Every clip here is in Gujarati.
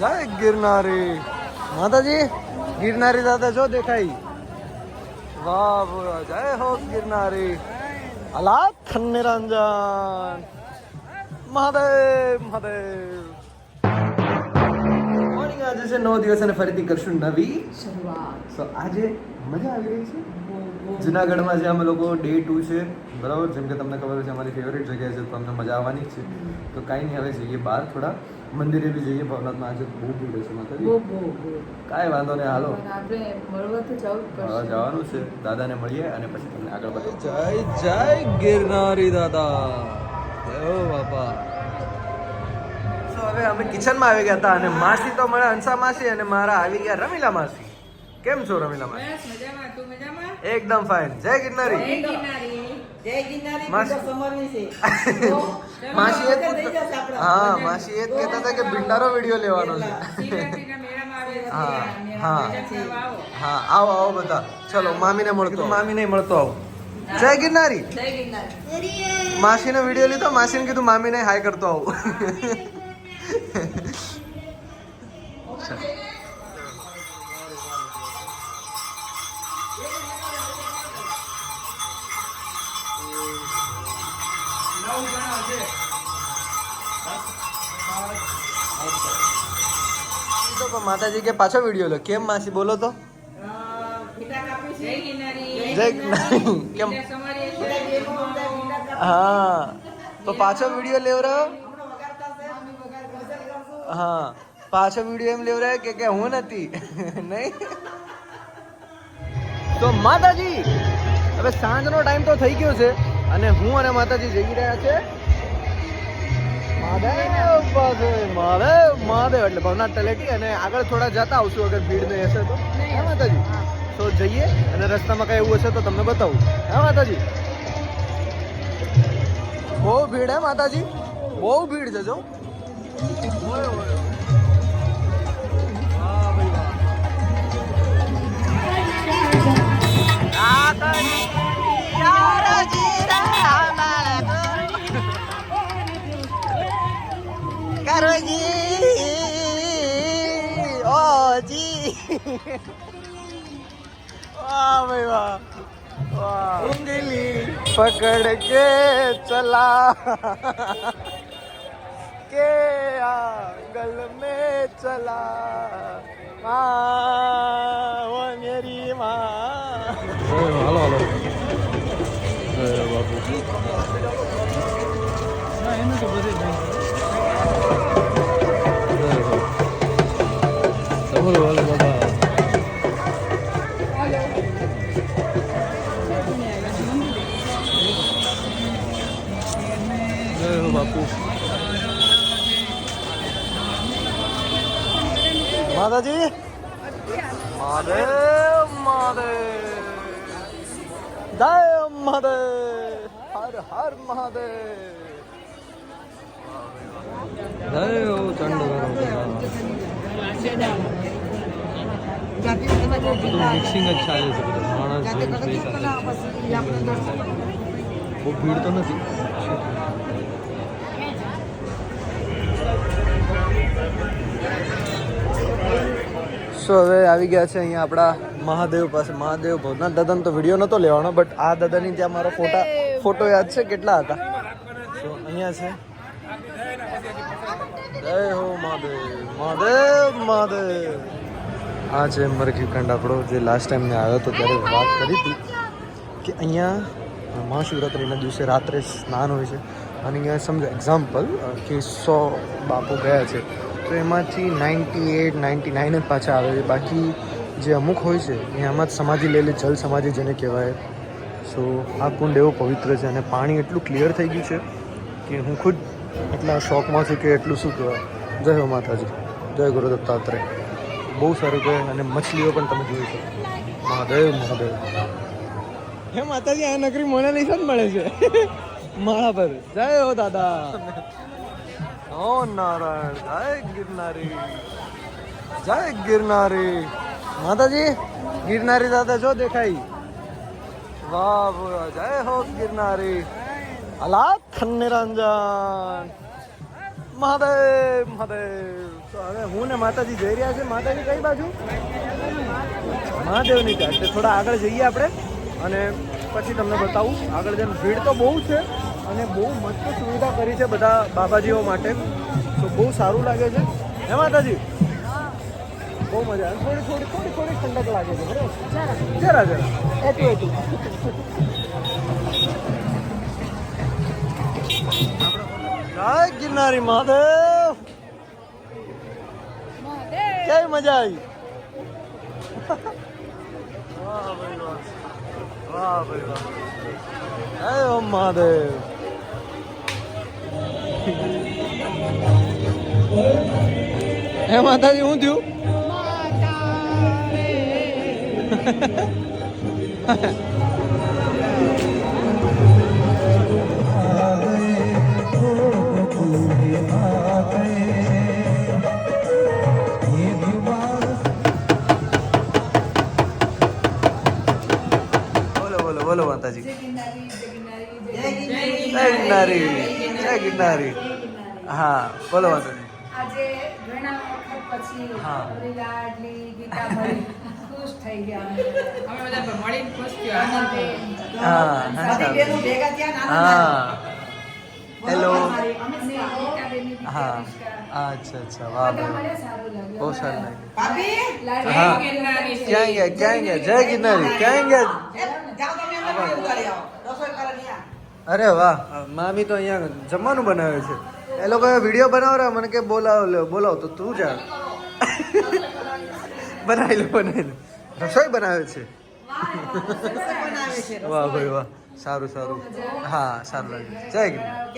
જય ગિરનારી માતાજી. ગિરનારી દાદા જો દેખાય. વાહ બોલો જય હો ગિરનારી. અલાખ નિરંજન મહાદેવ મહાદેવ. મોર્નિંગ આજે છે 9 દિવસ અને ફરીથી કરશું નવી શરૂઆત. તો આજે મજા આવી રહી છે. જુનાગઢમાં જે અમે લોકો ડે 2 છે બરાબર. જેમ કે તમને ખબર છે અમારી ફેવરેટ જગ્યા છે તો અમને મજા આવવાની જ છે. તો કાંઈ નહીં, હવે જઈએ બહાર થોડા મંદિરે બી જઈએ. ભવનાથમાં આજે બહુ ભીડ છે માતાજી. કાંઈ વાંધો નહીં, હાલો જવાનું છે. દાદાને મળીએ અને પછી તમને આગળ બતાવીએ. જય જય ગિરનારી દાદા. ઓ બાપા. તો હવે અમે કિચનમાં આવી ગયા હતા અને માસી તો મળે હંસા માસી અને મારા આવી ગયા રમીલા માસી. કેમ છો રમીલા માસી? એકદમ ફાઇન. જય ગિરનારી. માસી હા માસી એ જ કહેતા હતા કે ભિંડારો વિડીયો લેવાનો છે. હા હા હા આવો આવો બધા. ચલો મામીને મળતો. મામી નહીં મળતો આવો. જય ગિરનારી. માસીનો વિડીયો લીધો. માસીને કીધું મામીને હાય કરતો આવું. તો માતાજી કે પાછો વિડીયો લો. કેમ માસી બોલો તો? જય કેમ? હા તો પાછો વિડીયો લેવ રહ્યો. હા પાછો વિડીયો એમ લેવ રહ્યો કે હું નથી નહીં. તો માતાજી હવે સાંજનો ટાઈમ તો થઈ ગયો છે અને હું અને માતાજી જઈ રહ્યા છે મહાદેવ એટલે ભવનાથ તલેટી. અને આગળ થોડા જતા આવશું અગર ભીડ નહીં હશે તો. હા માતાજી. તો જઈએ અને રસ્તામાં કઈ એવું હશે તો તમને બતાવું. હા માતાજી. બહુ ભીડ હે માતાજી, બહુ ભીડ છે. જો उंगली पकड़ के चला के आंगल में चला वो मेरी माँ. હાલો હાલો બાપુ. એનું તો બધે બોલો હાલો બાબા. બાપુ માતાજી. મહાદેવ મહાદેવ જય મહાદેવ. હર હર મહાદેવ. જય હો ચંડ મિક્સિંગ જ ચાલે છે. માણસ બહુ ભીડ તો નથી. સો હવે આવી ગયા છે અહીંયા આપણા મહાદેવ પાસે. મહાદેવ ભવનાથ દાદાનો તો વિડીયો નહોતો લેવાનો બટ આ દાદાની ત્યાં મારો ફોટો યાદ છે કેટલા હતા. તો અહીંયા છે. જય હો મહાદેવ મહાદેવ મહાદેવ. આ છે મરઘીકંડ આપણો જે લાસ્ટ ટાઈમ મેં આવ્યો હતો ત્યારે વાત કરી હતી કે અહીંયા મહાશિવરાત્રિના દિવસે રાત્રે સ્નાન હોય છે. અને અહીંયા સમજો એક્ઝામ્પલ કે 100 બાપુ ગયા છે તો એમાંથી 98, 99 જ પાછા આવે છે. બાકી જે અમુક હોય છે એ આમાં જ સમાધિ લેલી જલ સમાધિ જેને કહેવાય. સો આ કુંડ એવો પવિત્ર છે અને પાણી એટલું ક્લિયર થઈ ગયું છે કે હું ખુદ એટલા શોખમાં છું કે એટલું શું કહેવાય. જય હો માતાજી. જય ગુરુ દત્તાત્રેય. બહુ સારું કહેવાય. અને મછલીઓ પણ તમે જોઈ શકો. મહાદેવ મહાદેવ. હે માતાજી આ નગરી મોનાલિસા જ મળે છે માળા પર. જય હો દાદા. ઓ નારાયણ. જય ગિરનારી. જય ગિરનારી માતાજી. ગિરનારી દાદા જો દેખાય. વાહ બોલો જય હો ગિરનારી. અલાખ નિરંજન મહાદેવ મહાદેવ. તો હવે હું ને માતાજી જઈ રહ્યા છે. માતાજી કઈ બાજુ? મહાદેવની ત્યાં. એટલે થોડા આગળ જઈએ આપણે અને પછી તમને બતાવું. આગળ જઈને ભીડ તો બહુ છે અને બહુ મસ્ત સુવિધા કરી છે બધા બાબાજીઓ માટે. તો બહુ સારું લાગે છે. હે માતાજી? બહુ મજા આવે. થોડી થોડી થોડી થોડી ઠંડક લાગે છે. બરાબર, જરા જરા એટલું. જય ગિરનારી મહાદેવ. કેવી મજા આવી? વાહ ભાઈ વાહ, વાહ ભાઈ વાહ. જય ઓમ મહાદેવ. હે માતાજી, શું થયું? બોલો માતાજી. જય ગિરનારી, જય ગિરનારી. હા બોલો માતાજી. આજે ઘણા વખત પછી લાડલી ગીતા મળી ખુશ થઈ ગયા. અમે બધા મળીને ખુશ થયા. હા હેલો. હા અચ્છા અચ્છા. વાહ ભાઈ, બહુ સારું લાગ્યું. હા ક્યાં ગયા? જય ગિરનારી ક્યાં ગયા? અરે વાહ, મામી તો અહીંયા જમવાનું બનાવે છે. એ લોકો વિડીયો બનાવરા મને કે બોલાવ તો તું જા. બનાવી લો. રસોઈ બનાવે છે. વાહ ભાઈ વાહ, સારું સારું. હા સારું લાગે. જય ગિરનારી.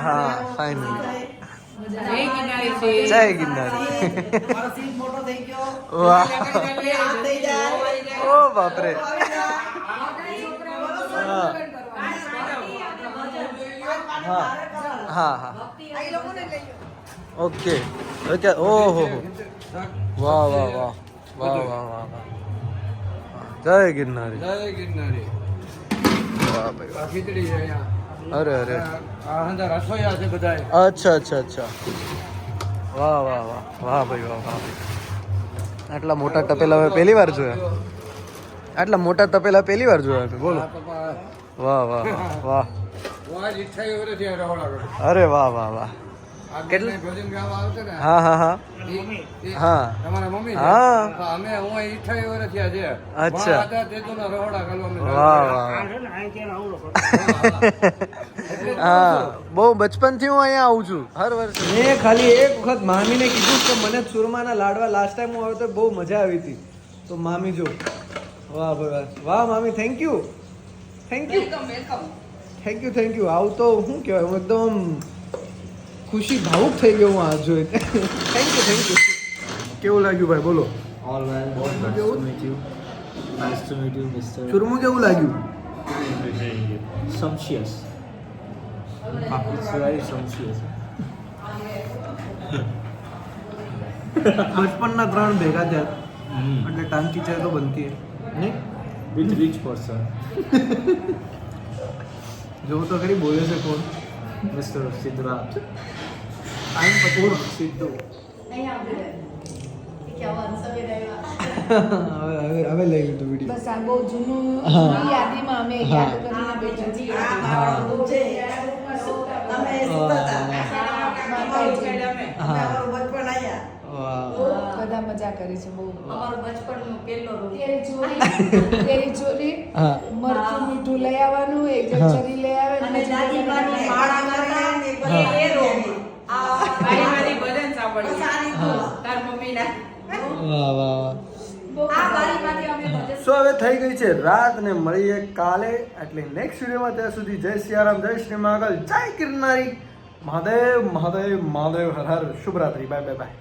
હા ફાઇનલી જય ગિરનારી. વાહ, ઓ બાપરે. હા હા હા ઓકે ઓકે. ઓહો વાહ વાહ વાહ વાહ વાહ વાહ વાહ. જય ગિરનારી, જય ગિરનારી. વાહ ભાઈ, ખીચડી છે અહીંયા. અરે અરે, આ અંદર રસોઈયા છે બધા. અચ્છા અચ્છા અચ્છા. વાહ વાહ વાહ વાહ ભાઈ વાહ વાહ. આટલા મોટા તપેલા મેં પહેલી વાર જોયા. આટલા મોટા તપેલા પહેલી વાર જોયા. બોલો. વાહ વાહ વાહ. અરે વાહ વાહ વાહ. કેટલા ભજન ગાવા આવશે ને? હા હા હા હા તમારા મમ્મી. હા અમે હું 28 વર્ષ થયા છે. અચ્છા. વાહ વાહ. હા બહુ બચપનથી હું અહીંયા આવું છું હર વર્ષે. મેં ખાલી એક વખત મામીને કીધું કે મને ચૂરમાના લાડવા લાસ્ટ ટાઈમ હું આવ્યો તો બહુ મજા આવી હતી. તો મામી જો. વાહ ભાઈ વાહ મામી, thank you thank you thank you. આવું તો શું કહેવાય, હું એકદમ ખુશી ભાવુક થઈ ગયો હું આ જોઈ. Thank you. કેવું લાગ્યું ભાઈ બોલો? All well. Nice to meet you. Nice to meet you, Mr. ચૂરમું કેવું લાગ્યું? Sumptuous. It's very sumptuous. બચપનના 3 ભેગા થયા એટલે ટાંકી ચાય તો બનતી નહીં. With rich person. જોવું તો ખરી બોલે છે કોણ? Mr. Siddharth. આઈમ પટેલ સીધો. હવે લઈ લીધું વિડીયો. બસ આ બહુ જૂનું યાદીમાં અમે યાદ કરીને બેઠા છીએ. બધા મજા કરી છે બહુ. તેરી ચોરી મરચું મીઠું લઈ આવવાનું, એક ચરી લઈ આવે સો હવે થઈ ગઈ છે રાત ને મળીએ કાલે એટલે નેક્સ્ટ વિડીયોમાં. ત્યાં સુધી જય સિયારામ, જય શ્રી મહાકાલ, જય ગિરનારી. મહાદેવ મહાદેવ મહાદેવ હર હર. શુભરાત્રી. Bye bye by.